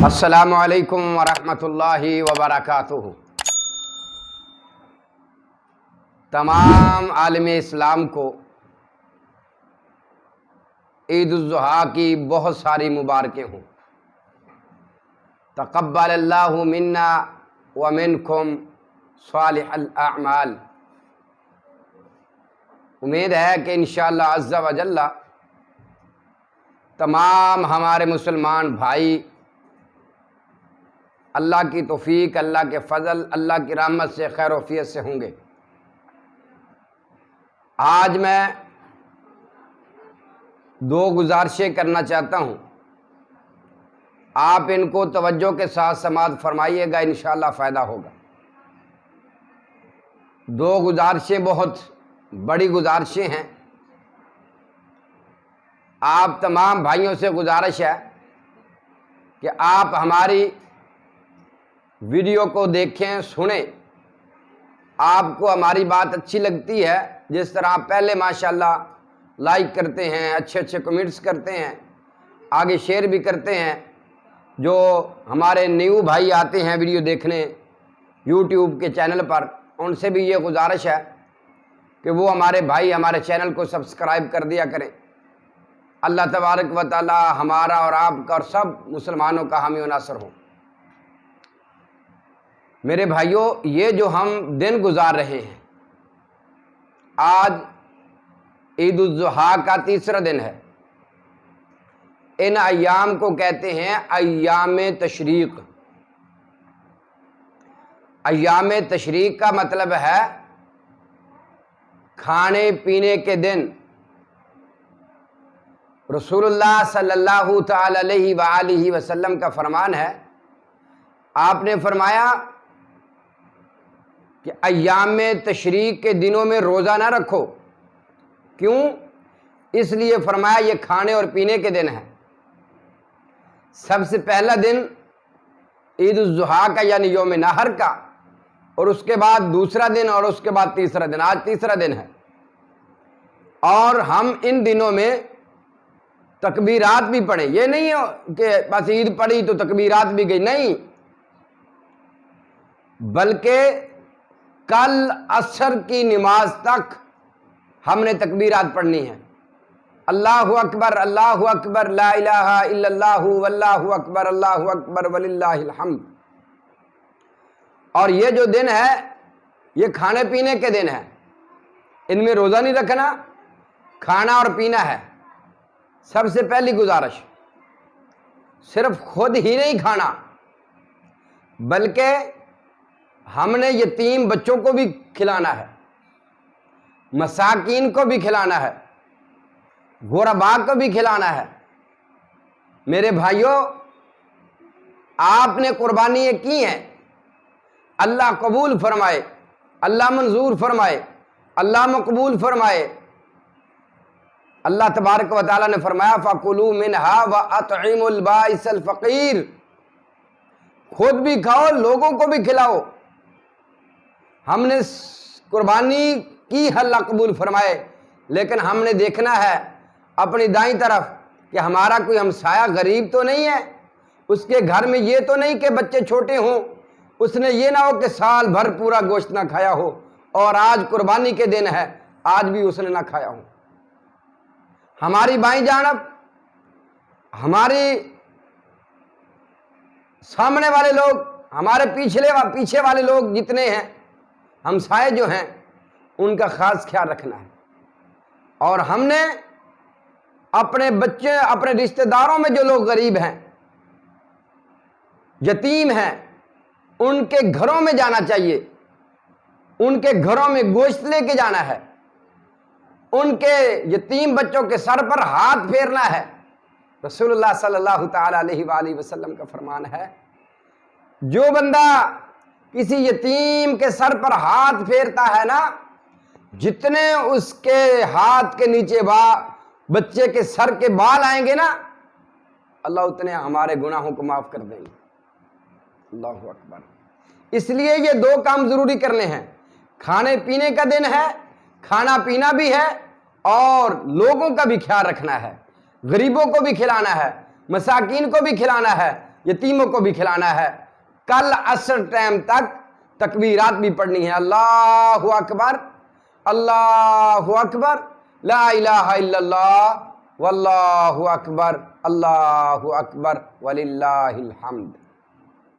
السلام علیکم ورحمۃ اللہ وبرکاتہ۔ تمام عالم اسلام کو عید الاضحیٰ کی بہت ساری مبارکیں ہوں۔ تقبل اللہ منا ومنکم صالح الاعمال۔ امید ہے کہ انشاءاللہ عز و جل تمام ہمارے مسلمان بھائی اللہ کی توفیق، اللہ کے فضل، اللہ کی رحمت سے خیر و عافیت سے ہوں گے۔ آج میں دو گزارشیں کرنا چاہتا ہوں، آپ ان کو توجہ کے ساتھ سماعت فرمائیے گا، انشاءاللہ فائدہ ہوگا۔ دو گزارشیں بہت بڑی گزارشیں ہیں۔ آپ تمام بھائیوں سے گزارش ہے کہ آپ ہماری ویڈیو کو دیکھیں، سنیں۔ آپ کو ہماری بات اچھی لگتی ہے، جس طرح آپ پہلے ماشاءاللہ لائک کرتے ہیں، اچھے اچھے کمنٹس کرتے ہیں، آگے شیئر بھی کرتے ہیں۔ جو ہمارے نیو بھائی آتے ہیں ویڈیو دیکھنے یوٹیوب کے چینل پر، ان سے بھی یہ گزارش ہے کہ وہ ہمارے بھائی ہمارے چینل کو سبسکرائب کر دیا کریں۔ اللہ تبارک و تعالی ہمارا اور آپ کا اور سب مسلمانوں کا حامی و ناصر ہو۔ میرے بھائیوں، یہ جو ہم دن گزار رہے ہیں، آج عید الاضحیٰ کا تیسرا دن ہے۔ ان ایام کو کہتے ہیں ایام تشریق۔ ایام تشریق کا مطلب ہے کھانے پینے کے دن۔ رسول اللہ صلی اللہ تعالی علیہ وآلہ وسلم کا فرمان ہے، آپ نے فرمایا کہ ایام تشریق کے دنوں میں روزہ نہ رکھو۔ کیوں؟ اس لیے فرمایا یہ کھانے اور پینے کے دن ہیں۔ سب سے پہلا دن عید الاضحیٰ کا یعنی یوم نحر کا، اور اس کے بعد دوسرا دن، اور اس کے بعد تیسرا دن۔ آج تیسرا دن ہے، اور ہم ان دنوں میں تکبیرات بھی پڑھیں۔ یہ نہیں ہے کہ بس عید پڑھی تو تکبیرات بھی گئی، نہیں، بلکہ کل عصر کی نماز تک ہم نے تکبیرات پڑھنی ہے۔ اللہ اکبر، اللہ اکبر، لا الہ الا اللہ، واللہ اکبر، اللہ اکبر وللہ الحمد۔ اور یہ جو دن ہے یہ کھانے پینے کے دن ہے، ان میں روزہ نہیں رکھنا، کھانا اور پینا ہے۔ سب سے پہلی گزارش، صرف خود ہی نہیں کھانا، بلکہ ہم نے یتیم بچوں کو بھی کھلانا ہے، مساکین کو بھی کھلانا ہے، غرباء کو بھی کھلانا ہے۔ میرے بھائیوں، آپ نے قربانی کی ہیں، اللہ قبول فرمائے، اللہ منظور فرمائے، اللہ مقبول فرمائے۔ اللہ تبارک و تعالیٰ نے فرمایا فَكُلُوا مِنْهَا وَأَطْعِمُوا الْبَائِسَ الْفَقِيرَ۔ خود بھی کھاؤ، لوگوں کو بھی کھلاؤ۔ ہم نے قربانی کی، اللہ قبول فرمائے، لیکن ہم نے دیکھنا ہے اپنی دائیں طرف کہ ہمارا کوئی ہمسایہ غریب تو نہیں ہے، اس کے گھر میں یہ تو نہیں کہ بچے چھوٹے ہوں، اس نے یہ نہ ہو کہ سال بھر پورا گوشت نہ کھایا ہو، اور آج قربانی کے دن ہے، آج بھی اس نے نہ کھایا ہو۔ ہماری بائیں جانب، ہماری سامنے والے لوگ، ہمارے پیچھے والے لوگ جتنے ہیں، ہمسائے جو ہیں، ان کا خاص خیال رکھنا ہے۔ اور ہم نے اپنے بچے، اپنے رشتہ داروں میں جو لوگ غریب ہیں، یتیم ہیں، ان کے گھروں میں جانا چاہیے، ان کے گھروں میں گوشت لے کے جانا ہے، ان کے یتیم بچوں کے سر پر ہاتھ پھیرنا ہے۔ رسول اللہ صلی اللہ تعالی علیہ وآلہ وسلم کا فرمان ہے، جو بندہ کسی یتیم کے سر پر ہاتھ پھیرتا ہے نا، جتنے اس کے ہاتھ کے نیچے بچے کے سر کے بال آئیں گے نا، اللہ اتنے ہمارے گناہوں کو معاف کر دیں گے۔ اللہ اکبر۔ اس لیے یہ دو کام ضروری کرنے ہیں۔ کھانے پینے کا دن ہے، کھانا پینا بھی ہے، اور لوگوں کا بھی خیال رکھنا ہے، غریبوں کو بھی کھلانا ہے، مساکین کو بھی کھلانا ہے، یتیموں کو بھی کھلانا ہے، کل عصر ٹائم تک تکبیرات بھی پڑھنی ہے، اللہ اکبر اللہ اکبر لا الہ الا اللہ واللہ اکبر اللہ اکبر وللہ الحمد۔